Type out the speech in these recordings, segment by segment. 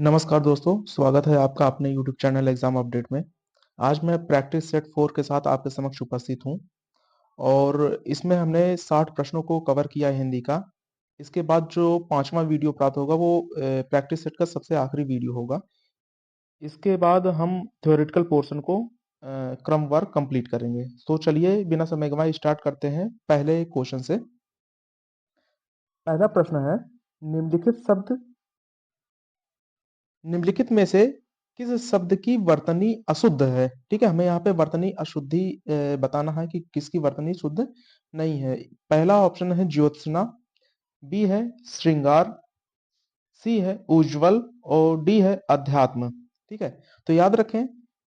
नमस्कार दोस्तों, स्वागत है आपका अपने यूट्यूब चैनल एग्जाम अपडेट में। आज मैं प्रैक्टिस सेट 4 के साथ आपके समक्ष उपस्थित हूँ और इसमें हमने 60 प्रश्नों को कवर किया है हिंदी का। इसके बाद जो 5वां वीडियो प्राप्त होगा वो प्रैक्टिस सेट का सबसे आखिरी वीडियो होगा। इसके बाद हम थ्योरेटिकल पोर्शन को क्रमवार कंप्लीट करेंगे। तो चलिए बिना समय गंवाए स्टार्ट करते हैं पहले क्वेश्चन से। पहला प्रश्न है, निम्नलिखित शब्द निम्नलिखित में से किस शब्द की वर्तनी अशुद्ध है? ठीक है, हमें यहाँ पे वर्तनी अशुद्धि बताना है कि किसकी वर्तनी शुद्ध नहीं है। पहला ऑप्शन है ज्योत्सना, बी है श्रृंगार, सी है उज्ज्वल और डी है अध्यात्म। ठीक है, तो याद रखें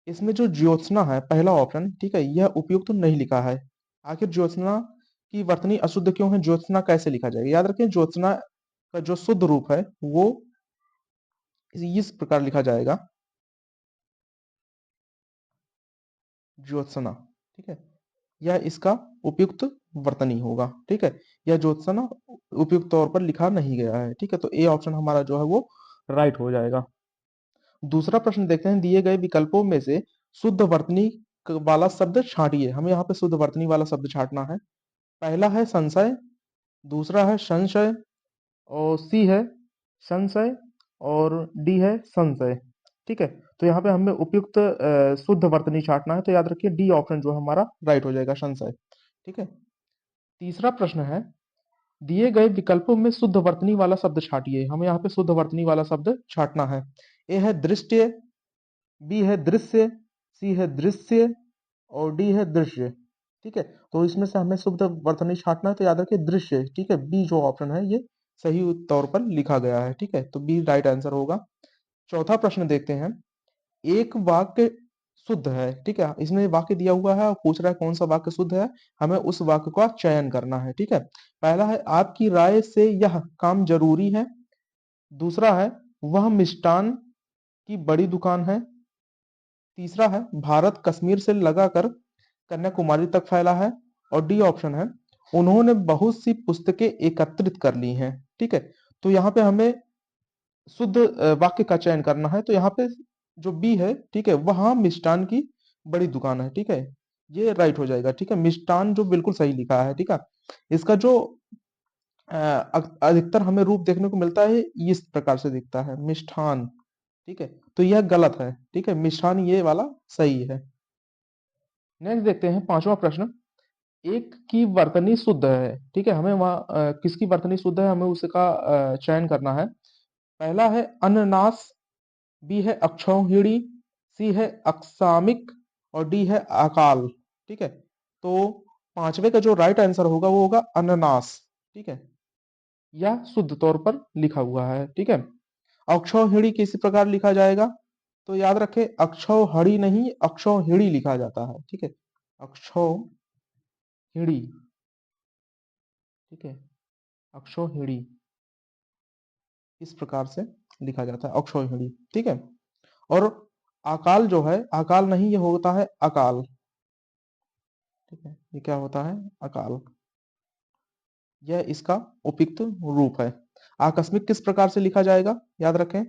इसमें जो ज्योत्सना है पहला ऑप्शन, ठीक है, यह उपयुक्त तो नहीं लिखा है। आखिर ज्योत्सना की वर्तनी अशुद्ध क्यों है? ज्योत्सना कैसे लिखा जाएगा? याद रखें ज्योत्सना का जो शुद्ध रूप है वो इस प्रकार लिखा जाएगा, ज्योत्सना। ठीक है, यह इसका उपयुक्त वर्तनी होगा। ठीक है, यह ज्योत्सना उपयुक्त तौर पर लिखा नहीं गया है। ठीक है, तो ए ऑप्शन हमारा जो है वो राइट हो जाएगा। दूसरा प्रश्न देखते हैं, दिए गए विकल्पों में से शुद्ध वर्तनी वाला शब्द छांटिए। हमें यहाँ पे शुद्ध वर्तनी वाला शब्द छांटना है। पहला है संशय, दूसरा है संशय और सी है संशय और डी है संशय। ठीक है, तो यहाँ पे हमें उपयुक्त शुद्ध वर्तनी छांटना है, तो याद रखिए डी ऑप्शन जो है हमारा राइट हो जाएगा, संशय। ठीक है, तीसरा प्रश्न है, दिए गए विकल्पों में शुद्ध वर्तनी वाला शब्द छांटिए। हमें यहाँ पे शुद्ध वर्तनी वाला शब्द छांटना है। ए है दृष्टि, बी है दृश्य, सी है दृश्य और डी है दृश्य। ठीक है, तो इसमें से हमें शुद्ध वर्तनी छांटना है, तो याद रखिए दृश्य। ठीक है, बी जो ऑप्शन है ये सही तौर पर लिखा गया है। ठीक है, तो बी राइट आंसर होगा। चौथा प्रश्न देखते हैं, एक वाक्य शुद्ध है। ठीक है, इसमें वाक्य दिया हुआ है और पूछ रहा है कौन सा वाक्य शुद्ध है, हमें उस वाक्य का चयन करना है। ठीक है, पहला है आपकी राय से यह काम जरूरी है, दूसरा है वह मिष्टान की बड़ी दुकान है, तीसरा है भारत कश्मीर से लगाकर कन्याकुमारी तक फैला है और डी ऑप्शन है उन्होंने बहुत सी पुस्तकें एकत्रित कर ली हैं। ठीक है, तो यहाँ पे हमें शुद्ध वाक्य का चयन करना है, तो यहाँ पे जो बी है, ठीक है, वहाँ मिष्टान की बड़ी दुकान है। ठीक है, ये राइट हो जाएगा। ठीक है, मिष्टान जो बिल्कुल सही लिखा है। ठीक है, इसका जो अधिकतर हमें रूप देखने को मिलता है इस प्रकार से दिखता है, मिष्ठान। ठीक है, तो यह गलत है। ठीक है, मिष्ठान ये वाला सही है। नेक्स्ट देखते हैं पांचवा प्रश्न, एक की वर्तनी शुद्ध है। ठीक है, हमें वहाँ किसकी वर्तनी शुद्ध है हमें उसका चयन करना है। पहला है अननास, बी है अक्षौहिणी, सी है अक्षामिक और डी है अकाल। ठीक है, तो पांचवे का जो राइट आंसर होगा वो होगा अननास। ठीक है, यह शुद्ध तौर पर लिखा हुआ है। ठीक है, अक्षौहिणी किसी प्रकार लिखा जाएगा, तो याद रखें अक्षौहिणी नहीं अक्षौहिणी लिखा जाता है। ठीक है, अक्षौहिणी। ठीक है, अक्षौहिणी इस प्रकार से लिखा जाता है, अक्षौहिणी। ठीक है, और अकाल जो है, अकाल नहीं ये होता है अकाल। ठीक है, ये क्या होता है? अकाल। यह इसका उपयुक्त रूप है। आकस्मिक किस प्रकार से लिखा जाएगा? याद रखें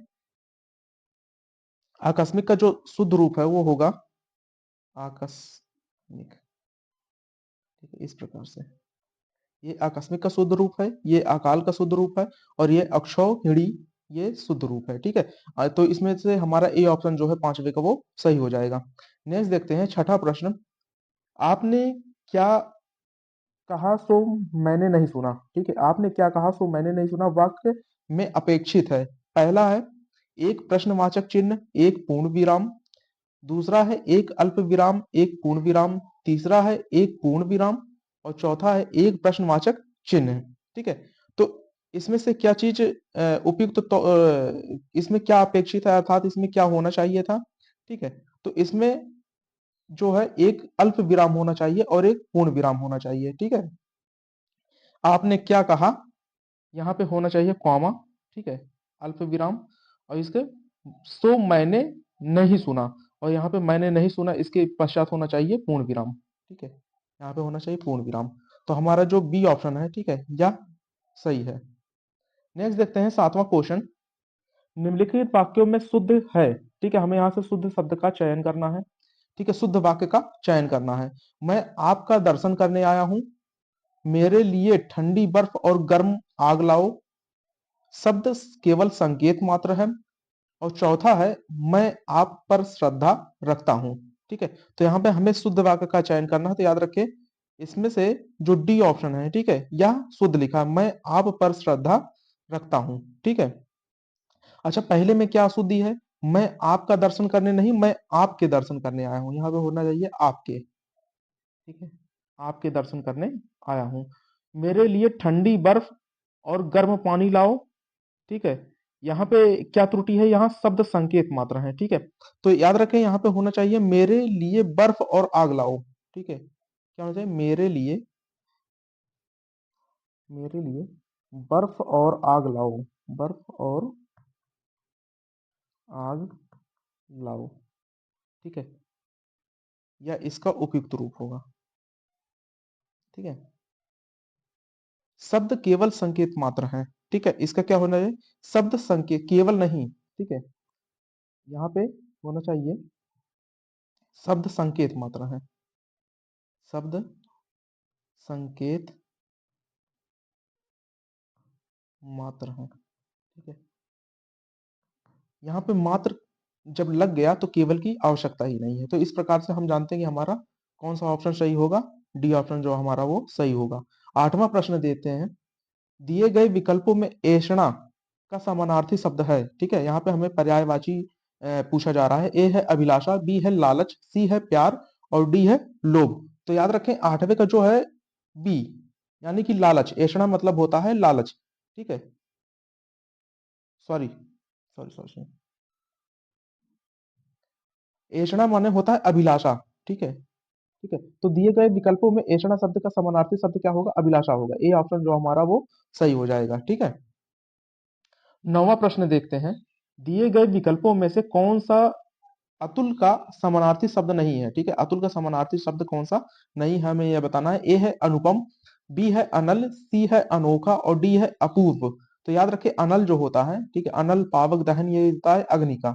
आकस्मिक का जो शुद्ध रूप है वो होगा आकस्मिक। ठीक है, इस प्रकार से ये आकस्मिक का शुद्ध रूप है, ये अकाल का शुद्ध रूप है और ये अक्षौहिणी ये शुद्ध रूप है। ठीक है, तो इसमें से हमारा ए ऑप्शन जो है पांचवे का वो सही हो जाएगा। नेक्स्ट देखते हैं छठा प्रश्न, आपने क्या कहा सो मैंने नहीं सुना। ठीक है, आपने क्या कहा सो मैंने नहीं सुना वाक्य में अपेक्षित है। पहला है एक प्रश्नवाचक चिन्ह एक पूर्ण विराम, दूसरा है एक अल्प विराम एक पूर्ण विराम, तीसरा है एक पूर्ण विराम और चौथा है एक प्रश्नवाचक चिन्ह। ठीक है, तो इसमें से क्या चीज उपयुक्त तो इसमें क्या अपेक्षित है, अर्थात इसमें क्या होना चाहिए था? ठीक है, तो इसमें जो है एक अल्प विराम होना चाहिए और एक पूर्ण विराम होना चाहिए। ठीक है, आपने क्या कहा यहाँ पे होना चाहिए कॉमा। ठीक है, अल्प विराम और इसके सो मैंने नहीं सुना और यहाँ पे मैंने नहीं सुना इसके पश्चात होना चाहिए पूर्ण विराम। ठीक है, यहाँ पे होना चाहिए पूर्ण विराम। तो हमारा जो बी ऑप्शन है, ठीक है, यह सही है। नेक्स्ट देखते हैं सातवां क्वेश्चन, निम्नलिखित वाक्यों में शुद्ध है, ठीक है, हमें यहाँ से शुद्ध शब्द का चयन करना है, ठीक है, शुद्ध वाक्य का चयन करना है। मैं आपका दर्शन करने आया हूं, मेरे लिए ठंडी बर्फ और गर्म आग लाओ, शब्द केवल संकेत मात्र है, और चौथा है मैं आप पर श्रद्धा रखता हूं, ठीक है। तो यहाँ पे हमें शुद्ध वाक्य का चयन करना है, तो याद रखिए इसमें से जो डी ऑप्शन है, ठीक है, यह शुद्ध लिखा, मैं आप पर श्रद्धा रखता हूं, ठीक है। अच्छा, पहले में क्या अशुद्धि है, मैं आपका दर्शन करने नहीं, मैं आपके दर्शन करने आया हूं, यहाँ पे होना चाहिए आपके, ठीक है, आपके दर्शन करने आया हूं। मेरे लिए ठंडी बर्फ और गर्म पानी लाओ, ठीक है, यहाँ पे क्या त्रुटि है, यहाँ शब्द संकेत मात्र है, ठीक है। तो याद रखें यहाँ पे होना चाहिए मेरे लिए बर्फ और आग लाओ, ठीक है, क्या होना चाहिए, मेरे लिए बर्फ और आग लाओ, बर्फ और आग लाओ, ठीक है, या इसका उपयुक्त रूप होगा, ठीक है। शब्द केवल संकेत मात्र है, ठीक है, इसका क्या होना है, शब्द संकेत केवल नहीं, ठीक है, यहाँ पे होना चाहिए शब्द संकेत मात्र है, शब्द संकेत मात्र है, ठीक है। यहाँ पे मात्र जब लग गया तो केवल की आवश्यकता ही नहीं है, तो इस प्रकार से हम जानते हैं कि हमारा कौन सा ऑप्शन सही होगा, डी ऑप्शन जो हमारा वो सही होगा। आठवां प्रश्न देते हैं, दिए गए विकल्पों में ऐषणा का समानार्थी शब्द है, ठीक है, यहाँ पे हमें पर्यायवाची पूछा जा रहा है। ए है अभिलाषा, बी है लालच, सी है प्यार और डी है लोभ। तो याद रखें आठवें का जो है बी, यानी कि लालच, ऐषणा मतलब होता है लालच, ठीक है, सॉरी सॉरी सॉरी, ऐषणा माने होता है अभिलाषा, ठीक है, ठीक है। तो दिए गए विकल्पों में ऐषणा शब्द का समानार्थी शब्द क्या होगा, अभिलाषा होगा, ए ऑप्शन जो हमारा वो सही हो जाएगा, ठीक है। नौवां प्रश्न देखते हैं, दिए गए विकल्पों में से कौन सा अतुल का समानार्थी शब्द नहीं है, ठीक है, अतुल का समानार्थी शब्द कौन सा नहीं है, हमें यह बताना है। ए है अनुपम, बी है अनल, सी है अनोखा और डी है अपूर्व। तो याद रखिए अनल जो होता है, ठीक है, अनल पावक दहन ये होता है अग्नि का,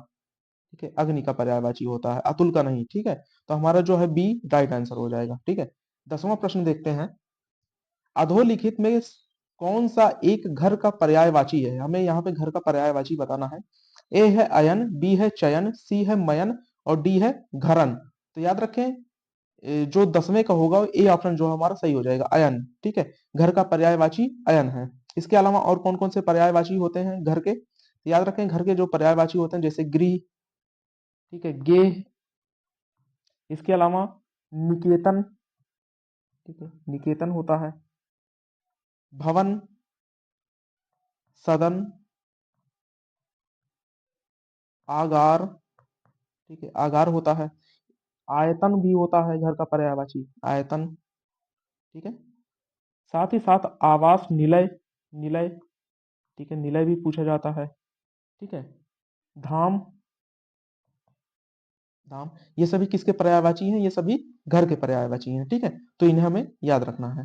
ठीक है, अग्नि का पर्यायवाची होता है, अतुल का नहीं, ठीक है। तो हमारा जो है बी राइट आंसर हो जाएगा, ठीक है। 10वां प्रश्न देखते हैं, अधोलिखित में कौन सा एक घर का पर्यायवाची है, हमें यहाँ पे घर का पर्यायवाची बताना है। ए है अयन, बी है चयन, सी है मयन और डी है घरन। तो याद रखें जो 10वें का होगा ए ऑप्शन जो हमारा सही हो जाएगा, अयन, ठीक है, घर का पर्यायवाची अयन है। इसके अलावा और कौन कौन से पर्यायवाची होते हैं घर के, तो याद रखें घर के जो पर्यायवाची होते हैं जैसे गृह, ठीक है, गेह, इसके अलावा निकेतन, ठीक है, निकेतन होता है, भवन, सदन, आगार, ठीक है, आगार होता है, आयतन भी होता है घर का पर्यायवाची, आयतन, ठीक है। साथ ही साथ आवास, निलय, निलय, ठीक है, निलय भी पूछा जाता है, ठीक है, धाम, धाम, ये सभी किसके पर्यायवाची हैं, ये सभी घर के पर्यायवाची हैं, ठीक है। तो इन्हें हमें याद रखना है।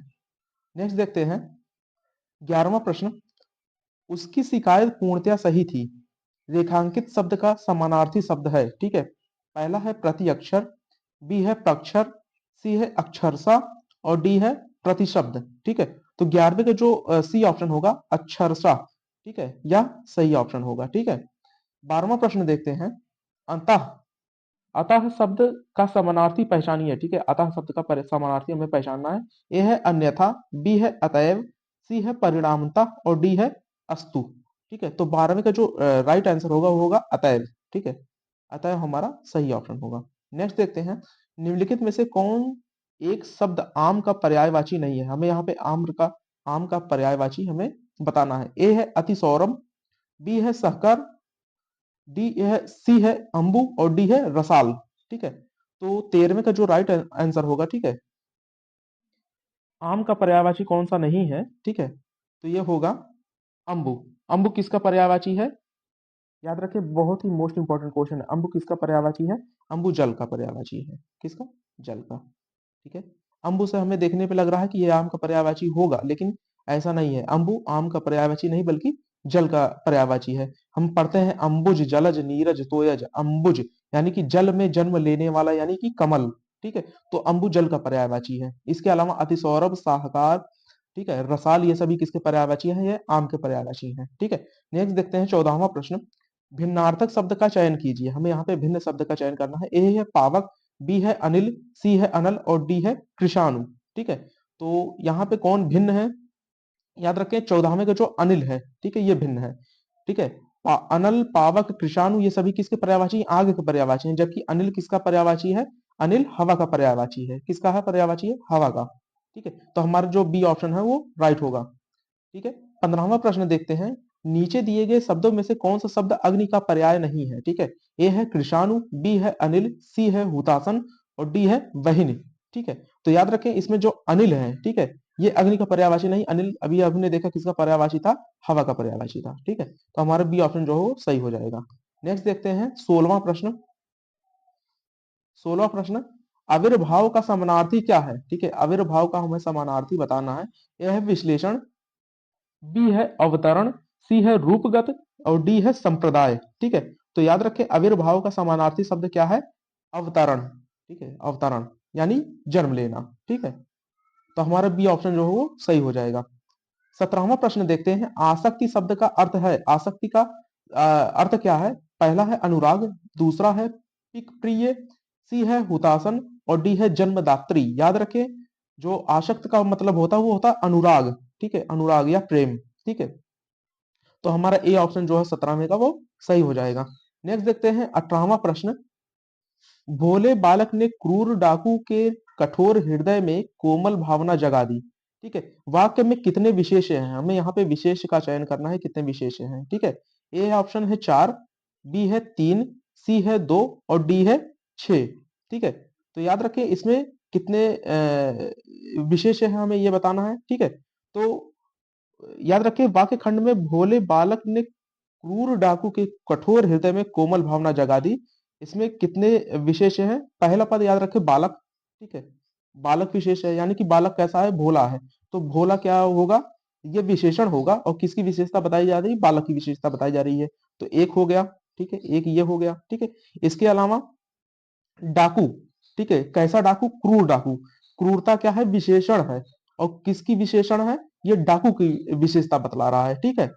नेक्स्ट देखते हैं 11वां प्रश्न, उसकी शिकायत पूर्णतया सही थी, रेखांकित शब्द का समानार्थी शब्द है, ठीक है। पहला है प्रति अक्षर, बी है प्रक्षर, सी है अक्षरशा और डी है प्रतिशब्द, ठीक है। तो 11वें का जो सी ऑप्शन होगा अक्षरशा, ठीक है, यह सही ऑप्शन होगा, ठीक है। 12वां प्रश्न देखते हैं, अंतः, अतः शब्द का समानार्थी पहचानिए, ठीक है, अतः शब्द का समानार्थी हमें पहचानना है। ए है अन्यथा, बी है अतएव, सी है परिणामतः और डी है अस्तु, ठीक है। तो 12वें का जो राइट आंसर होगा वो होगा अतएव, ठीक है, अतएव हमारा सही ऑप्शन होगा। नेक्स्ट देखते हैं, निम्नलिखित में से कौन एक शब्द आम का पर्यायवाची नहीं है, हमें यहाँ पे आम का पर्यायवाची हमें बताना है। ए है अतिसौरम, बी है सहकर, डी है सी है अंबु और डी है रसाल, ठीक है। तो 13वें का जो राइट आंसर होगा, ठीक है, आम का पर्यायवाची कौन सा नहीं है, ठीक है, तो ये होगा अंबु। अंबु किसका पर्यायवाची है, याद रखिए बहुत ही मोस्ट इंपॉर्टेंट क्वेश्चन है, अंबु किसका पर्यायवाची है, अंबु जल का पर्यायवाची है, किसका, जल का, ठीक है। अंबु से हमें देखने पे लग रहा है कि ये आम का पर्यायवाची होगा, लेकिन ऐसा नहीं है, अंबु आम का पर्यायवाची नहीं बल्कि जल का पर्यायवाची है। हम पढ़ते हैं अंबुज, जलज, नीरज, तोयज। अंबुज यानी कि जल में जन्म लेने वाला, यानी कि कमल, ठीक है, तो अंबुज जल का पर्यायवाची है। इसके अलावा अतिसौरभ, साहकार, ठीक है, रसाल, ये सभी किसके पर्यायवाची हैं? ये आम के पर्यायवाची हैं, ठीक है। नेक्स्ट देखते हैं 14वां प्रश्न। भिन्नार्थक शब्द का चयन कीजिए। हमें यहाँ पे भिन्न शब्द का चयन करना है। ए है पावक, बी है अनिल, सी है अनल और डी है कृषाणु, ठीक है। तो यहाँ पे कौन भिन्न है? याद रखें 14वें का जो अनिल है, ठीक है, ये भिन्न है, ठीक है। अनल, पावक, कृषाणु ये सभी किसके पर्यायवाची हैं? आग के पर्यायवाची हैं। जबकि अनिल किसका पर्यायवाची है? अनिल हवा का पर्यायवाची है। किसका है पर्यायवाची? है हवा का, ठीक है। तो हमारा जो बी ऑप्शन है वो राइट होगा, ठीक है। 15वां प्रश्न देखते हैं। नीचे दिए गए शब्दों में से कौन सा शब्द अग्नि का पर्याय नहीं है? ठीक है। ए है कृषाणु, बी है अनिल, सी है हुतासन और डी है वहिनी, ठीक है। तो याद रखें इसमें जो अनिल है, ठीक है, ये अग्नि का पर्यायवाची नहीं। अनिल अभी हमने देखा किसका पर्यायवाची था? हवा का पर्यायवाची था, ठीक है। तो हमारा बी ऑप्शन जो है वो सही हो जाएगा। नेक्स्ट देखते हैं 16वां प्रश्न। 16वां प्रश्न, आविर्भाव का समानार्थी क्या है? ठीक है, आविर्भाव का हमें समानार्थी बताना है। यह है विश्लेषण, बी है अवतरण, सी है रूपगत और डी है संप्रदाय, ठीक है। तो याद रखें आविर्भाव का समानार्थी शब्द क्या है? अवतरण, ठीक है, अवतरण यानी जन्म लेना, ठीक है। तो हमारा बी ऑप्शन जो है वो सही हो जाएगा। 17वां प्रश्न देखते हैं। आसक्ति शब्द का अर्थ है, आसक्ति का अर्थ क्या है? पहला है अनुराग, दूसरा है पिक प्रिय, सी है हुतासन और डी है जन्मदात्री। याद रखें जो आसक्त का मतलब होता है वो होता है अनुराग, ठीक है, अनुराग या प्रेम, ठीक है। तो हमारा ए ऑप्शन जो है 17वें का वो सही हो जाएगा। नेक्स्ट देखते हैं 18वां प्रश्न। भोले बालक ने क्रूर डाकू के कठोर हृदय में कोमल भावना जगा दी, ठीक है। वाक्य में कितने विशेष हैं? हमें यहाँ पे विशेष का चयन करना है, कितने विशेष हैं, ठीक है। ए ऑप्शन है 4, बी है 3, सी है 2 और डी है 6, ठीक है। तो याद रखें इसमें कितने विशेष है हमें ये बताना है, ठीक है। तो याद रखें वाक्य खंड में भोले बालक ने क्रूर डाकू के कठोर हृदय में कोमल भावना जगा दी, इसमें कितने विशेष हैं? पहला पद याद रखें बालक, ठीक है, बालक विशेष है, यानी कि बालक कैसा है? भोला है। तो भोला क्या होगा? ये विशेषण होगा और किसकी विशेषता बताई जा रही है? बालक की विशेषता बताई जा रही है। तो एक हो गया, ठीक है, एक ये हो गया, ठीक है। इसके अलावा डाकू, ठीक है, कैसा डाकू? क्रूर डाकू। क्रूरता क्या है? विशेषण है और किसकी विशेषण है? ये डाकू की विशेषता बतला रहा है, ठीक है।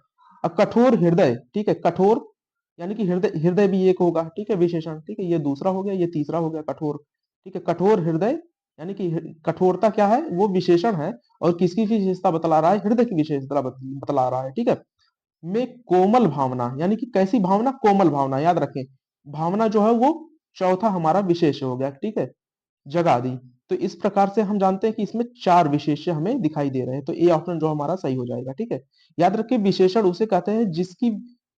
अब कठोर हृदय, ठीक है, कठोर यानी कि हृदय, हृदय भी एक होगा, ठीक है, विशेषण, ठीक है। ये दूसरा हो गया, ये तीसरा हो गया कठोर, ठीक है। कठोर हृदय यानी कि कठोरता क्या है? वो विशेषण है और किसकी विशेषता बतला रहा है? हृदय की विशेषता बतला रहा है, ठीक है। में कोमल भावना यानी कि कैसी भावना? कोमल भावना। याद रखें भावना जो है वो चौथा हमारा विशेष हो गया, ठीक है, जगा दी। तो इस प्रकार से हम जानते हैं कि इसमें 4 विशेष्य हमें दिखाई दे रहे हैं। तो ए ऑप्शन जो हमारा सही हो जाएगा, ठीक है। याद रखिए विशेषण उसे कहते हैं जिसकी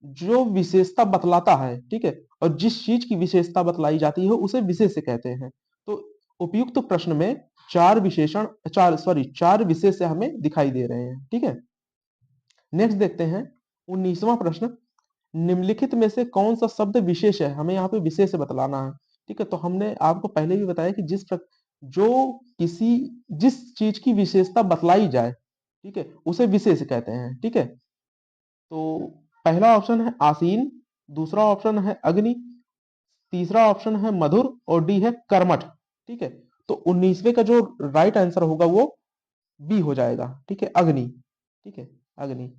जो विशेषता बतलाता है, ठीक है, और जिस चीज की विशेषता बतलाई जाती है उसे विशेष्य कहते हैं। तो उपयुक्त प्रश्न में 4 विशेषण, 4 विशेष्य हमें दिखाई दे रहे हैं, ठीक है। नेक्स्ट देखते हैं 19वां प्रश्न। निम्नलिखित में से कौन सा शब्द विशेष है? हमें यहाँ पे विशेष बतलाना है, ठीक है। तो हमने आपको पहले भी बताया कि जो किसी जिस चीज की विशेषता बतलाई जाए, ठीक है, उसे विशेष कहते हैं, ठीक है। तो पहला ऑप्शन है आसीन, दूसरा ऑप्शन है अग्नि, तीसरा ऑप्शन है मधुर और डी है कर्मठ, ठीक है। तो 19वें का जो राइट आंसर होगा वो बी हो जाएगा, ठीक है, अग्नि, ठीक है, अग्नि।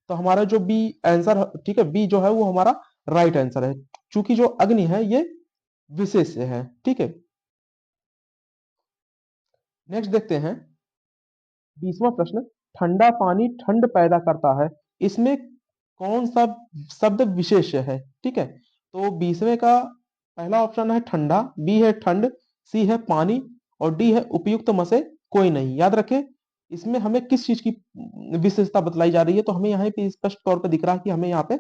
तो हमारा जो बी आंसर, ठीक है, बी जो है वो हमारा राइट आंसर है, क्योंकि जो अग्नि है ये विशेष है, ठीक है। नेक्स्ट देखते हैं 20वां प्रश्न। ठंडा पानी ठंड पैदा करता है, इसमें कौन सा शब्द विशेष है? ठीक है। तो 20वें का पहला ऑप्शन है ठंडा, बी है ठंड, सी है पानी और डी है उपयुक्त में से कोई नहीं। याद रखें इसमें हमें किस चीज की विशेषता बतलाई जा रही है? तो हमें यहाँ पे स्पष्ट तौर पर दिख रहा है कि हमें यहाँ पे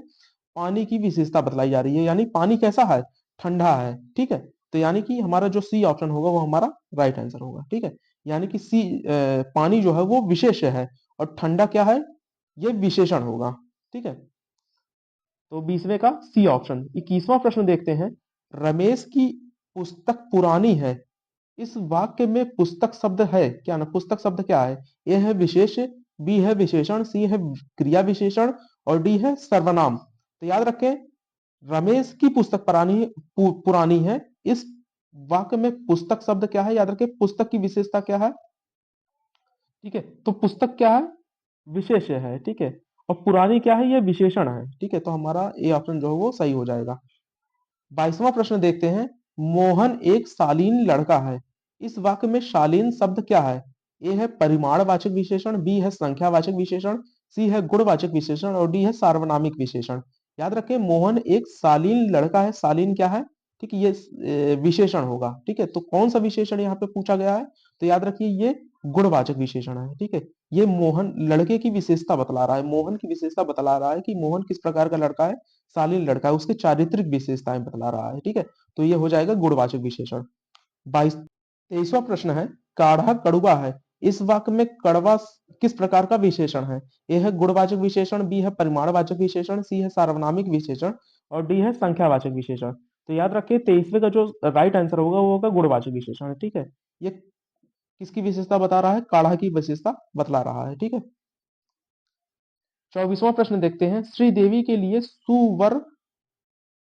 पानी की विशेषता बतलाई जा रही है, यानी पानी कैसा है? ठंडा है, ठीक है। तो यानी कि हमारा जो सी ऑप्शन होगा वो हमारा राइट आंसर होगा, ठीक है। यानी कि सी, पानी जो है वो विशेष है और ठंडा क्या है? ये विशेषण होगा, ठीक है। तो 20वें का सी ऑप्शन। 21वां प्रश्न देखते हैं। रमेश की पुस्तक पुरानी है, इस वाक्य में पुस्तक शब्द है क्या? ना पुस्तक शब्द क्या है? ये है विशेष, बी है विशेषण, सी है क्रिया विशेषण और डी है सर्वनाम। तो याद रखें, रमेश की पुस्तक पुरानी है। इस वाक्य में पुस्तक शब्द क्या है, याद रखें पुस्तक की विशेषता क्या है, ठीक है, तो पुस्तक क्या है, विशेष्य है, ठीक है, और पुरानी क्या है, ये विशेषण है, ठीक है, तो हमारा ए ऑप्शन जो है वो सही हो जाएगा। 22वां प्रश्न देखते हैं, मोहन एक शालीन लड़का है। इस वाक्य में शालीन शब्द क्या है, ए है परिमाणवाचक विशेषण, बी है संख्यावाचक विशेषण, सी है गुणवाचक विशेषण और डी है सार्वनामिक विशेषण। याद रखें, मोहन एक शालीन लड़का है, शालीन क्या है, ठीक है, ये विशेषण होगा, ठीक है, तो कौन सा विशेषण यहाँ पे पूछा गया है, तो याद रखिए ये गुणवाचक विशेषण है, ठीक है, ये मोहन लड़के की विशेषता बतला रहा है, मोहन की विशेषता बतला रहा है कि मोहन किस प्रकार का लड़का है, शालीन लड़का है, उसके चारित्रिक विशेषताएं बतला रहा है, ठीक है, तो ये हो जाएगा गुणवाचक विशेषण। 23वां प्रश्न है, काढ़ा कड़वा है। इस वाक्य में कड़वा किस प्रकार का विशेषण है, ए है गुणवाचक विशेषण, बी है परिमाणवाचक विशेषण, सी है सार्वनामिक विशेषण और डी है संख्यावाचक विशेषण। तो याद रखिए 23वें का जो राइट आंसर होगा वो होगा गुणवाचक विशेषण, ठीक है, ये किसकी विशेषता बता रहा है, काढ़ा की विशेषता बतला रहा है, ठीक है। 24वां प्रश्न देखते हैं, श्रीदेवी के लिए सुवर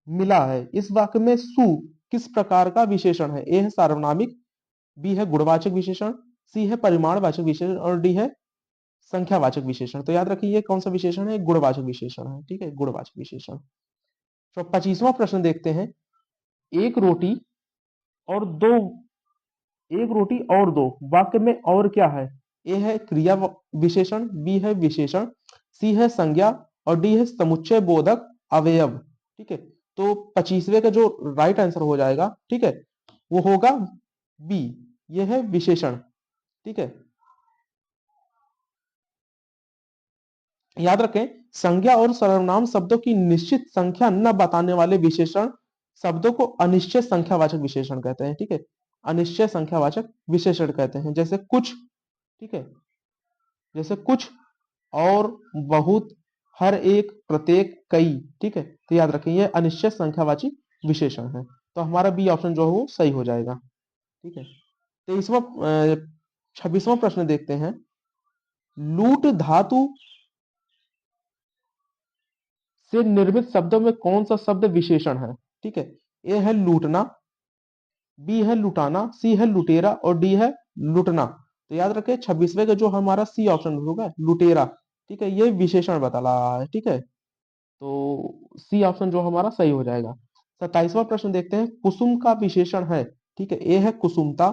मिला है। इस वाक्य में सु किस प्रकार का विशेषण है, ए है सार्वनामिक, बी है गुणवाचक विशेषण, सी है परिमाणवाचक विशेषण और डी है संख्यावाचक विशेषण। तो याद रखिए ये कौन सा विशेषण है, गुणवाचक विशेषण है, ठीक है, गुणवाचक विशेषण। तो 25वां प्रश्न देखते हैं, एक रोटी और दो एक रोटी और दो वाक्य में और क्या है, ए है क्रिया विशेषण, बी है विशेषण, सी है संज्ञा और डी है समुच्चय बोधक अवयव, ठीक है, तो 25वें का जो राइट आंसर हो जाएगा, ठीक है, वो होगा बी, ये है विशेषण, ठीक है। याद रखें, संज्ञा और सर्वनाम शब्दों की निश्चित संख्या न बताने वाले विशेषण शब्दों को अनिश्चित संख्यावाचक विशेषण कहते हैं, ठीक है, अनिश्चित संख्यावाचक विशेषण कहते हैं, जैसे कुछ, ठीक है, जैसे कुछ और बहुत, हर एक, प्रत्येक, कई, ठीक है, तो याद रखें ये अनिश्चित संख्यावाची विशेषण है, तो हमारा बी ऑप्शन जो है वो सही हो जाएगा, ठीक है। 26वां प्रश्न देखते हैं, लूट धातु से निर्मित शब्दों में कौन सा शब्द विशेषण है, ठीक है, ए है लूटना, बी है लुटाना, सी है लुटेरा और डी है लुटना। तो याद रखें 26वें का जो हमारा सी ऑप्शन होगा लुटेरा, ठीक है, ये विशेषण बता रहा है, ठीक है, तो सी ऑप्शन जो हमारा सही हो जाएगा। 27वां प्रश्न देखते हैं, कुसुम का विशेषण है, ठीक है, ए है कुसुमता,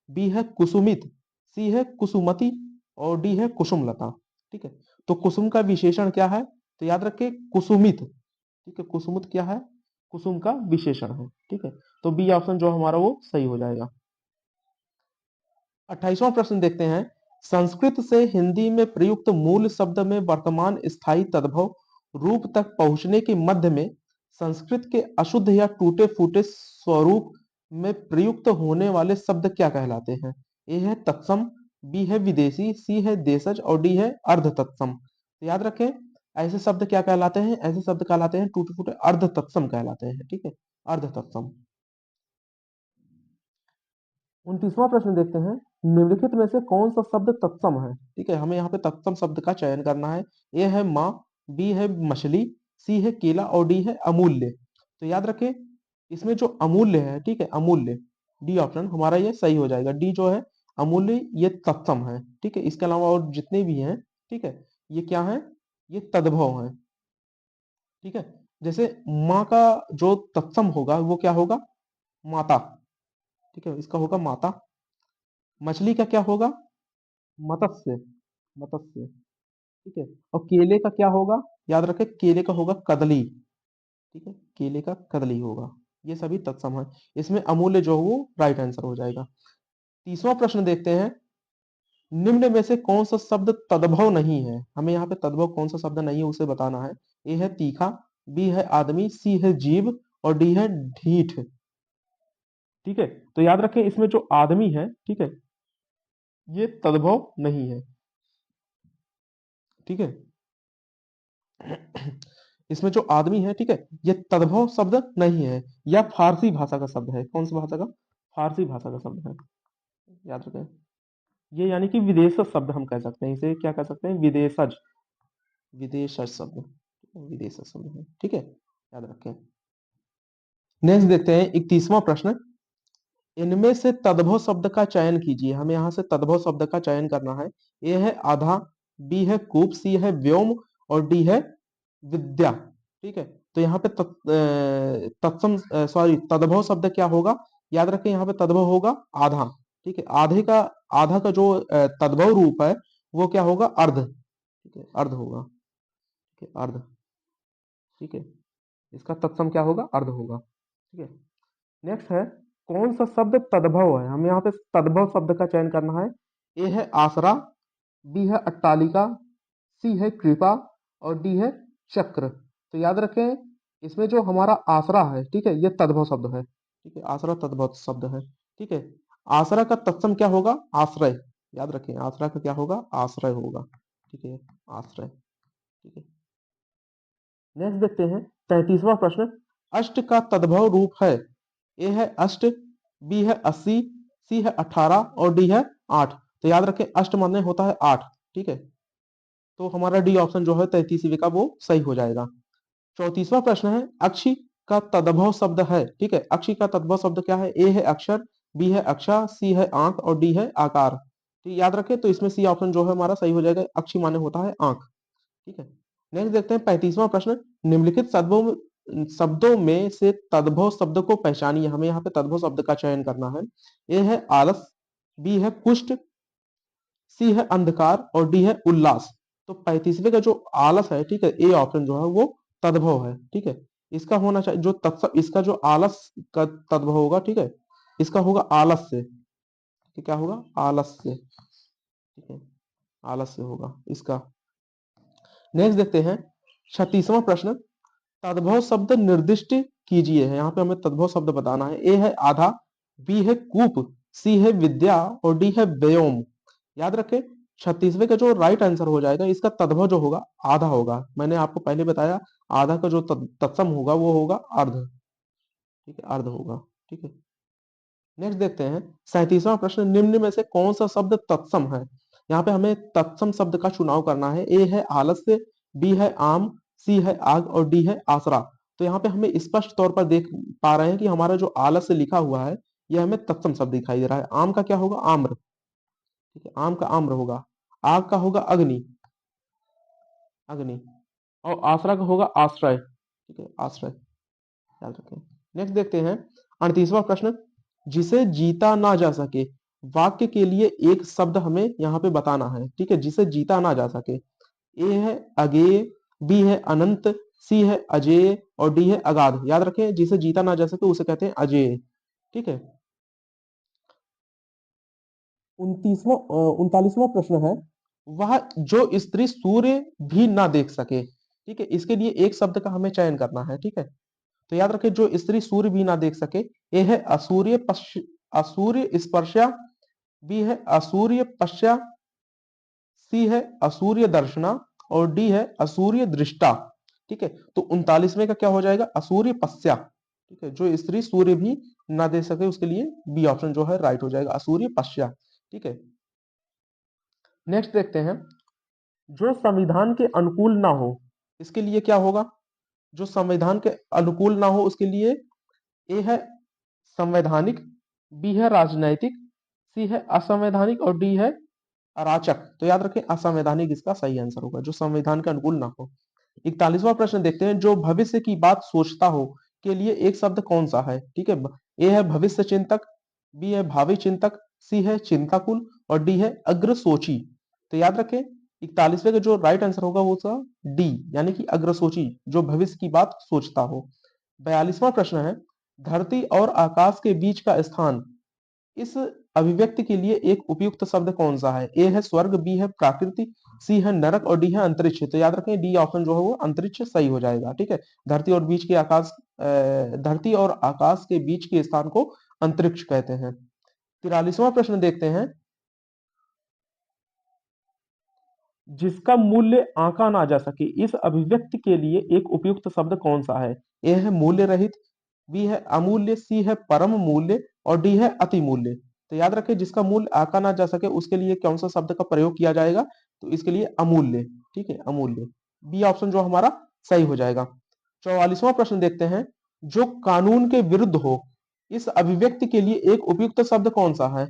बी है कुसुमित, सी है कुसुमति और डी है कुसुमलता, ठीक है, तो कुसुम का विशेषण क्या है, तो याद रखें कुसुमित, ठीक है, कुसुमित क्या है, कुसुम का विशेषण है, ठीक है, तो बी ऑप्शन जो हमारा वो सही हो जाएगा। 28वां प्रश्न देखते हैं, संस्कृत से हिंदी में प्रयुक्त मूल शब्द में वर्तमान स्थायी तद्भव रूप तक पहुंचने के मध्य में संस्कृत के अशुद्ध या टूटे फूटे स्वरूप में प्रयुक्त होने वाले शब्द क्या कहलाते हैं, ए है तत्सम, बी है विदेशी, सी है देशज और डी है अर्ध तत्सम। तो याद रखें, ऐसे शब्द क्या कहलाते हैं, ऐसे शब्द कहलाते हैं टूटे फूटे अर्ध तत्सम कहलाते हैं, ठीक है, अर्ध तत्सम। 29वां प्रश्न देखते हैं, निम्नलिखित में से कौन सा शब्द तत्सम है, ठीक है, हमें यहाँ पे तत्सम शब्द का चयन करना है, ए है माँ, बी है मछली, सी है केला और डी है अमूल्य। तो याद रखें, इसमें जो अमूल्य है, ठीक है, अमूल्य, डी ऑप्शन हमारा ये सही हो जाएगा, डी जो है अमूल्य ये तत्सम है, ठीक है, इसके अलावा और जितने भी हैं, ठीक है, ये क्या है, ये तद्भव है, ठीक है, जैसे माँ का जो तत्सम होगा वो क्या होगा, माता, ठीक है, इसका होगा माता। मछली का क्या होगा, मत्स्य, मत्स्य, ठीक है, और केले का क्या होगा, याद रखें केले का होगा कदली, ठीक है, केले का कदली होगा, ये सभी तत्सम है, इसमें अमूल्य जो वो राइट आंसर हो जाएगा। 30वां प्रश्न देखते हैं, निम्न में से कौन सा शब्द तद्भव नहीं है, हमें यहाँ पे तद्भव कौन सा शब्द नहीं है उसे बताना है, ए है तीखा, बी है आदमी, सी है जीव और डी है ढीठ, ठीक है, तो याद रखें इसमें जो आदमी है, ठीक है, ये तद्भव नहीं है, ठीक है, इसमें जो आदमी है, ठीक है, ये तद्भव शब्द नहीं है, या फारसी भाषा का शब्द है, कौन सी भाषा का, फारसी भाषा का शब्द है, याद रखें। ये यानी कि विदेशज शब्द हम कह सकते हैं, इसे क्या कह सकते हैं, विदेशज, विदेशज शब्द, विदेशज शब्द है, ठीक है, याद रखें। नेक्स्ट देखते हैं 31वां प्रश्न, इनमें से तद्भव शब्द का चयन कीजिए। हमें यहाँ से तद्भव शब्द का चयन करना है। ए है आधा, बी है कूप, सी है व्योम और डी है विद्या, ठीक है। तो यहाँ पे तत्सम सॉरी तद्भव शब्द क्या होगा, याद रखें यहाँ पे तद्भव होगा आधा, ठीक है। आधा का जो तद्भव रूप है वो क्या होगा, अर्ध, ठीक है, अर्ध होगा, ठीक है, अर्ध, ठीक है। इसका तत्सम क्या होगा, अर्ध होगा, ठीक है। नेक्स्ट है, कौन सा शब्द तद्भव है, हमें यहाँ पे तद्भव शब्द का चयन करना है। ए है आसरा, बी है अट्टालिका, सी है कृपा और डी है चक्र। तो याद रखें, इसमें जो हमारा आसरा है, ठीक है, ये तद्भव शब्द है, ठीक है, आसरा तद्भव शब्द है, ठीक है। आसरा का तत्सम क्या होगा, आश्रय, याद रखें आसरा का क्या होगा, आश्रय होगा, ठीक है, आश्रय, ठीक है। नेक्स्ट देखते हैं 33वां प्रश्न, अष्ट का तद्भव रूप है। ए है अष्ट, बी है 80, सी है 18 और डी है 8। तो याद रखें अष्ट माने होता है 8, ठीक है। तो हमारा डी ऑप्शन जो है 33वीं का वो सही हो जाएगा। 34वां प्रश्न है, अक्षी का तद्भव शब्द है, ठीक है। अक्षी का तद्भव शब्द क्या है, ए है अक्षर, बी है अक्षा, सी है आंख और डी है आकार। तो याद रखें, तो इसमें सी ऑप्शन जो है हमारा सही हो जाएगा, अक्षी माने होता है आंख, ठीक है। नेक्स्ट देखते हैं 35वां प्रश्न, निम्नलिखित शब्दों में से तद्भव शब्द को पहचानिए। हमें यहाँ पे तद्भव शब्द का चयन करना है। ए है आलस, बी है कुष्ठ, सी है अंधकार और डी है उल्लास। तो 35वें का जो आलस है, ठीक है, ए ऑप्शन जो है वो तद्भव है, ठीक है। इसका होना चाहिए जो तत्सम, इसका जो आलस का तद्भव होगा, ठीक है, इसका होगा आलस से, ठीक है, क्या होगा, आलस से, ठीक है, आलस से होगा इसका। नेक्स्ट देखते हैं 36वां प्रश्न, तद्भव शब्द निर्दिष्ट कीजिए है। यहाँ पे हमें तद्भव शब्द बताना है। ए है आधा, बी है कूप, सी है विद्या और डी है व्योम। याद रखें 36वें का जो राइट आंसर हो जाएगा, इसका तद्भव जो होगा आधा होगा। मैंने आपको पहले बताया आधा का जो तत्सम होगा वो होगा अर्ध, ठीक है, अर्ध होगा, ठीक है। नेक्स्ट देखते हैं 37वां प्रश्न, निम्न में से कौन सा शब्द तत्सम है। यहाँ पे हमें तत्सम शब्द का चुनाव करना है। ए है आलस्य, बी है आम, सी है आग और डी है आसरा। तो यहाँ पे हमें स्पष्ट तौर पर देख पा रहे हैं कि हमारा जो आलस्य लिखा हुआ है यह हमें तत्सम शब्द दिखाई दे रहा है। आम का क्या होगा, आम्र, ठीक है, आम का आम्र होगा। आग का होगा अग्नि, अग्नि। और आसरा का होगा आश्रय, ठीक है, आश्रय, याद रखें। नेक्स्ट देखते हैं 38वां प्रश्न, जिसे जीता ना जा सके। वाक्य के लिए एक शब्द हमें यहाँ पे बताना है, ठीक है, जिसे जीता ना जा सके। ए है अगेय, बी है अनंत, सी है अजेय और डी है अगाध। याद रखें, जिसे जीता ना जा सके उसे कहते हैं अजेय, ठीक है। 39वां प्रश्न है, वह जो स्त्री सूर्य भी ना देख सके, ठीक है, इसके लिए एक शब्द का हमें चयन करना है, ठीक है। तो याद रखें, जो स्त्री सूर्य भी ना देख सके। ए है असूर्य स्पर्शा, बी है असूर्य पश्या, सी है असूर्य दर्शना और डी है असूर्य दृष्टा, ठीक है। तो 39वें का क्या हो जाएगा, असूर्य पश्या, ठीक है, जो स्त्री सूर्य भी ना देख सके उसके लिए बी ऑप्शन जो है राइट हो जाएगा, असूर्य पश्या, ठीक है। नेक्स्ट देखते हैं, जो संविधान के अनुकूल ना हो, इसके लिए क्या होगा, जो संविधान के अनुकूल ना हो उसके लिए ए है संवैधानिक, बी है राजनैतिक, सी है असंवैधानिक और डी है अराचक। तो याद रखें असंवैधानिक इसका सही आंसर होगा, जो संविधान के अनुकूल ना हो। 41वां प्रश्न देखते हैं, जो भविष्य की बात सोचता हो के लिए एक शब्द कौन सा है, ठीक है। ए है भविष्य चिंतक, बी है भावी चिंतक, सी है चिंताकुल और डी है अग्रसोची। तो याद रखें 41वें का जो राइट आंसर होगा वो सा डी, यानी कि अग्रसोची, जो भविष्य की बात सोचता हो। 42वां प्रश्न है, धरती और आकाश के बीच का स्थान, इस अभिव्यक्ति के लिए एक उपयुक्त शब्द कौन सा है। ए है स्वर्ग, बी है प्राकृति, सी है नरक और डी है अंतरिक्ष। तो याद रखें डी ऑप्शन जो है वो अंतरिक्ष सही हो जाएगा, ठीक है। धरती और बीच के आकाश धरती और आकाश के बीच के स्थान को अंतरिक्ष कहते हैं। 43वां प्रश्न देखते हैं, जिसका मूल्य आंका ना जा सके, इस अभिव्यक्ति के लिए एक उपयुक्त शब्द कौन सा है। ए है मूल्य रहित, बी है अमूल्य, सी है परम मूल्य और डी है अति मूल्य। तो याद रखें जिसका मूल्य आंका ना जा सके उसके लिए कौन सा शब्द का प्रयोग किया जाएगा, तो इसके लिए अमूल्य। ठीक है, अमूल्य। बी ऑप्शन जो हमारा सही हो जाएगा। 44वां प्रश्न देखते हैं, जो कानून के विरुद्ध हो, इस अभिव्यक्ति के लिए एक उपयुक्त शब्द कौन सा है?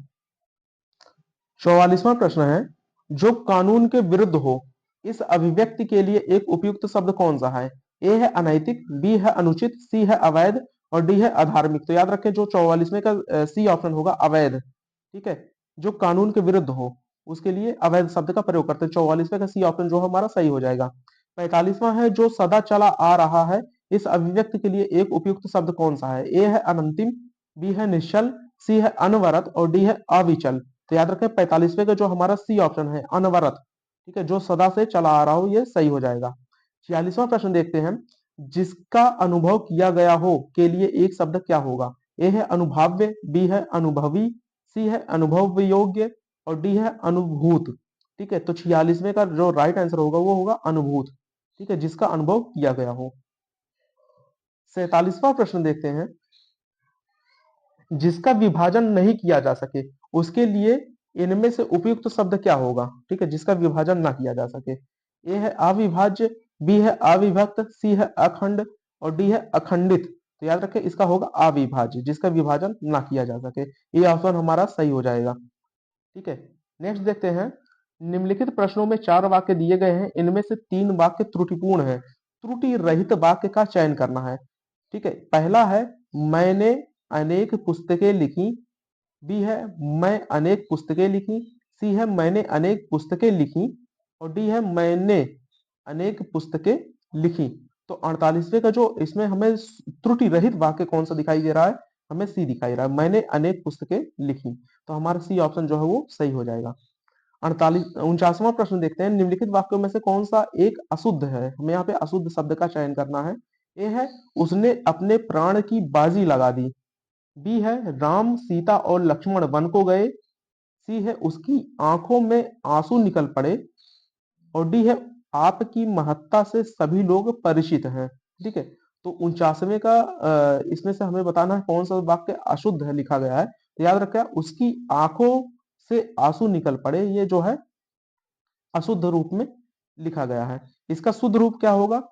44वां प्रश्न है, जो कानून के विरुद्ध हो, इस अभिव्यक्ति के लिए एक उपयुक्त शब्द कौन सा है? ए है अनैतिक, बी है अनुचित, सी है अवैध और डी है अधार्मिक। तो याद रखें जो 44वें का सी ऑप्शन होगा अवैध। ठीक है, जो कानून के विरुद्ध हो उसके लिए अवैध शब्द का प्रयोग करते हैं। 44वें का सी ऑप्शन जो हमारा सही हो जाएगा। 45वां है, जो सदा चला आ रहा है, इस अभिव्यक्ति के लिए एक उपयुक्त शब्द कौन सा है? ए है अनंतिम, बी है निश्चल, सी है अनवरत और डी है अविचल। तो याद रखें 45वें का जो हमारा सी ऑप्शन है अनवरत। ठीक है, जो सदा से चला आ रहा हो, ये सही हो जाएगा। 46वां प्रश्न देखते हैं, जिसका अनुभव किया गया हो के लिए एक शब्द क्या होगा? ए है अनुभाव्य, बी है अनुभवी, सी है अनुभव योग्य और डी है अनुभूत। ठीक है, तो 46वें का जो राइट आंसर होगा वो होगा अनुभूत। ठीक है, जिसका अनुभव किया गया हो। 47वां प्रश्न देखते हैं, जिसका विभाजन नहीं किया जा सके उसके लिए इनमें से उपयुक्त शब्द क्या होगा? ठीक है, जिसका विभाजन ना किया जा सके। ए है अविभाज्य, बी है अविभक्त, सी है अखंड और डी है अखंडित। तो याद रखें इसका होगा अविभाज्य, जिसका विभाजन ना किया जा सके। ये ऑप्शन हमारा सही हो जाएगा। ठीक है, नेक्स्ट देखते हैं, निम्नलिखित प्रश्नों में 4 वाक्य दिए गए हैं, इनमें से 3 वाक्य त्रुटिपूर्ण है, त्रुटि रहित वाक्य का चयन करना है। ठीक है, पहला है मैंने अनेक पुस्तकें लिखी, बी है मैं अनेक पुस्तकें लिखी, सी है मैंने अनेक पुस्तकें लिखी और डी है मैंने अनेक पुस्तकें लिखी। तो 48वें का जो इसमें हमें त्रुटि रहित वाक्य कौन सा दिखाई दे रहा है? हमें सी दिखाई दे रहा है, मैंने अनेक पुस्तकें लिखी। तो हमारा सी ऑप्शन जो है वो सही हो जाएगा। 49वां प्रश्न देखते हैं, निम्नलिखित वाक्यों में से कौन सा एक अशुद्ध है? हमें यहाँ पे अशुद्ध शब्द का चयन करना है। ए है उसने अपने प्राण की बाजी लगा दी, बी है राम सीता और लक्ष्मण वन को गए, सी है उसकी आंखों में आंसू निकल पड़े और डी है आपकी महत्ता से सभी लोग परिचित हैं। ठीक है, तो 49वें का इसमें से हमें बताना है कौन सा वाक्य अशुद्ध है लिखा गया है। तो याद रखिए उसकी आंखों से आंसू निकल पड़े, ये जो है अशुद्ध रूप में लिखा गया है। इसका शुद्ध रूप क्या होगा?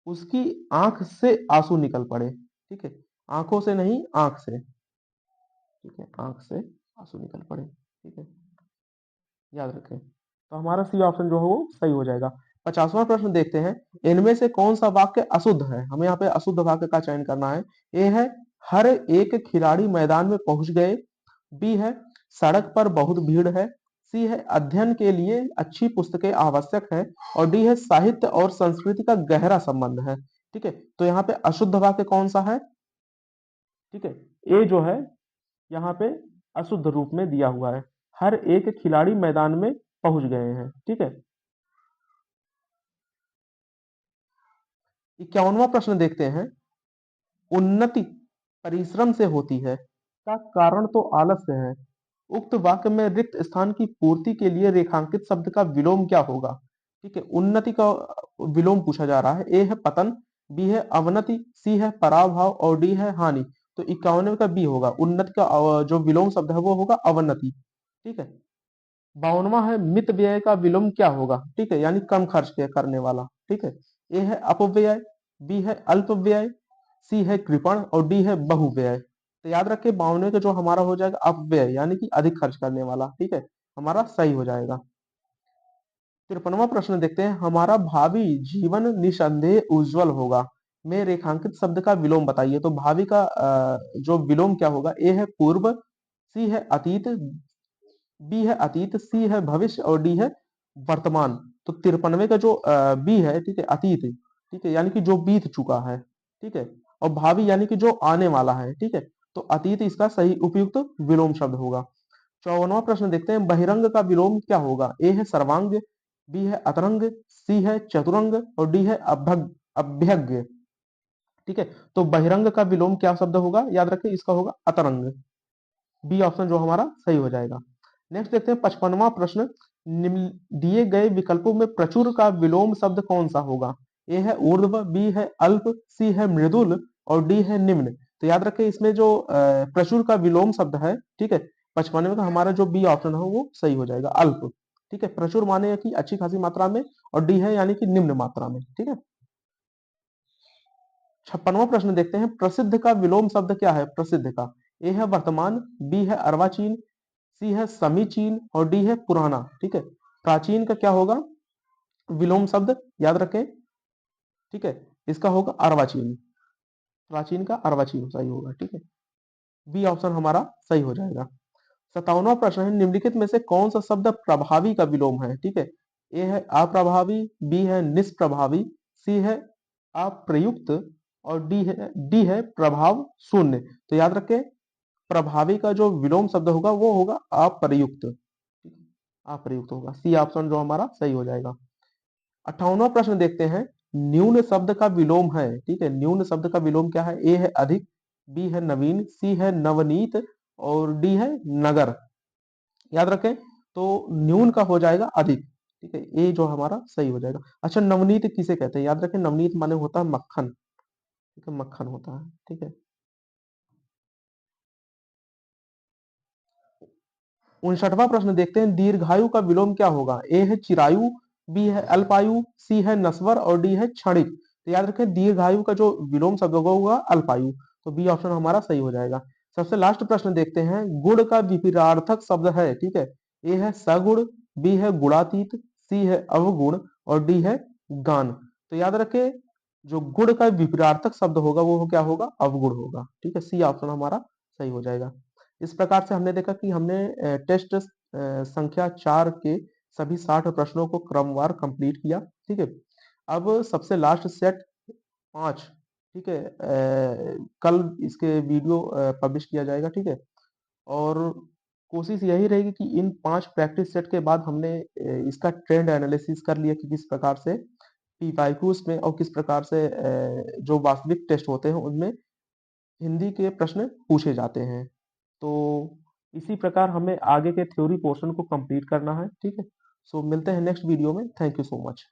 उसकी आंख से आंसू निकल पड़े। ठीक है, आंखों से नहीं, आंख से। ठीक है, आंख से आंसू निकल पड़े। ठीक है, याद रखें। तो हमारा सी ऑप्शन जो है वो सही हो जाएगा। 50वां प्रश्न देखते हैं, इनमें से कौन सा वाक्य अशुद्ध है? हमें यहाँ पे अशुद्ध वाक्य का चयन करना है। ए है हर एक खिलाड़ी मैदान में पहुंच गए, बी है सड़क पर बहुत भीड़ है, सी है अध्ययन के लिए अच्छी पुस्तकें आवश्यक है और डी है साहित्य और संस्कृति का गहरा संबंध है। ठीक है, तो यहाँ पे अशुद्ध वाक्य कौन सा है? ठीक है, ए जो है यहाँ पे अशुद्ध रूप में दिया हुआ है, हर एक खिलाड़ी मैदान में पहुंच गए हैं। ठीक है, 51वां प्रश्न देखते हैं, उन्नति परिश्रम से होती है का कारण तो आलस्य है, उक्त वाक्य में रिक्त स्थान की पूर्ति के लिए रेखांकित शब्द का विलोम क्या होगा? ठीक है, उन्नति का विलोम पूछा जा रहा है। ए है पतन, बी है अवनति, सी है पराभव और डी है हानि। तो 51वें का बी होगा, उन्नति का जो विलोम शब्द है वो होगा अवनति। ठीक है, 52वां है मित व्यय का विलोम क्या होगा? ठीक है, यानी कम खर्च के करने वाला। ठीक है, ए है अपव्यय, बी है अल्प व्यय, सी है कृपण और डी है बहुव्यय। तो याद रखिए 52वें का जो हमारा हो जाएगा अपव्यय, यानी कि अधिक खर्च करने वाला। ठीक है, हमारा सही हो जाएगा। 53वां प्रश्न देखते हैं, हमारा भावी जीवन निसंदेह उज्जवल होगा में रेखांकित शब्द का विलोम बताइए। तो भावी का जो विलोम क्या होगा? ए है पूर्व, सी है अतीत, बी है अतीत, सी है भविष्य और डी है वर्तमान। तो 53वें का जो बी है, ठीक है, अतीत। ठीक है, यानी कि जो बीत चुका है। ठीक है, और भावी यानी कि जो आने वाला है। ठीक है, तो अतीत इसका सही उपयुक्त विलोम शब्द होगा। 54वां प्रश्न देखते हैं, बहिरंग का विलोम क्या होगा? ए है सर्वांग, बी है अतरंग, सी है चतुरंग और डी है अभ्यग्य। ठीक है, तो बहिरंग का विलोम क्या शब्द होगा? याद रखें इसका होगा अतरंग। बी ऑप्शन जो हमारा सही हो जाएगा। नेक्स्ट देखते हैं 55वां प्रश्न, निम्न दिए गए विकल्पों में प्रचुर का विलोम शब्द कौन सा होगा? ए है ऊर्ध्व, बी है अल्प, सी है मृदुल और डी है निम्न। तो याद रखें इसमें जो प्रचुर का विलोम शब्द है, ठीक है, 55 का हमारा जो बी ऑप्शन है वो सही हो जाएगा, अल्प। ठीक है, प्रचुर माने कि अच्छी खासी मात्रा में, और डी है यानी कि निम्न मात्रा में। ठीक है, 56वां प्रश्न देखते हैं, प्रसिद्ध का विलोम शब्द क्या है? प्रसिद्ध का ए है वर्तमान, बी है अर्वाचीन, सी है समीचीन और डी है पुराना। ठीक है, प्राचीन का क्या होगा विलोम शब्द, याद रखें। ठीक है, इसका होगा अर्वाचीन, प्राचीन का अर्वाचीन सही होगा। ठीक है, बी ऑप्शन हमारा सही हो जाएगा। 57वां प्रश्न है, निम्नलिखित में से कौन सा शब्द प्रभावी का विलोम है? ठीक है, ए है अप्रभावी, बी है निष्प्रभावी, सी है अप्रयुक्त और डी है प्रभाव शून्य। तो याद रखें, प्रभावी का जो विलोम शब्द होगा वो होगा अप्रयुक्त। ठीक है, अप्रयुक्त होगा, सी ऑप्शन जो हमारा सही हो जाएगा। 58वां प्रश्न देखते हैं, न्यून शब्द का विलोम है। ठीक है, न्यून शब्द का विलोम क्या है? ए है अधिक, बी है नवीन, सी है नवनीत और डी है नगर। याद रखें, तो न्यून का हो जाएगा अधिक। ठीक है, ए जो हमारा सही हो जाएगा। अच्छा, नवनीत किसे कहते हैं? याद रखें, नवनीत माने होता है मक्खन। ठीक है, मक्खन होता है। ठीक है, 59वां प्रश्न देखते हैं, दीर्घायु का विलोम क्या होगा? ए है चिरायु, बी है अल्पायु, सी है नस्वर और डी है क्षणिक। तो याद रखें, दीर्घायु का जो विलोम शब्द होगा अल्पायु। तो बी ऑप्शन हमारा सही हो जाएगा। सबसे लास्ट प्रश्न देखते हैं, गुण का विपरीतार्थक शब्द है। ठीक है, ए है सगुण, बी है गुणातीत, सी है अवगुण और डी है गान। तो याद रखें, जो गुण का विपरीतार्थक शब्द होगा वो क्या होगा? अवगुण होगा। ठीक है, सी ऑप्शन हमारा सही हो जाएगा। इस प्रकार से हमने देखा कि हमने टेस्ट संख्या 4 के सभी 60 प्रश्नों को क्रमवार कंप्लीट किया। ठीक है, अब सबसे लास्ट सेट 5। ठीक है, कल इसके वीडियो पब्लिश किया जाएगा। ठीक है, और कोशिश यही रहेगी कि इन 5 प्रैक्टिस सेट के बाद हमने इसका ट्रेंड एनालिसिस कर लिया कि किस प्रकार से पीवाईक्यूज में और किस प्रकार से जो वास्तविक टेस्ट होते हैं उनमें हिंदी के प्रश्न पूछे जाते हैं। तो इसी प्रकार हमें आगे के थ्योरी पोर्शन को कंप्लीट करना है। ठीक है, सो मिलते हैं नेक्स्ट वीडियो में। Thank you so much.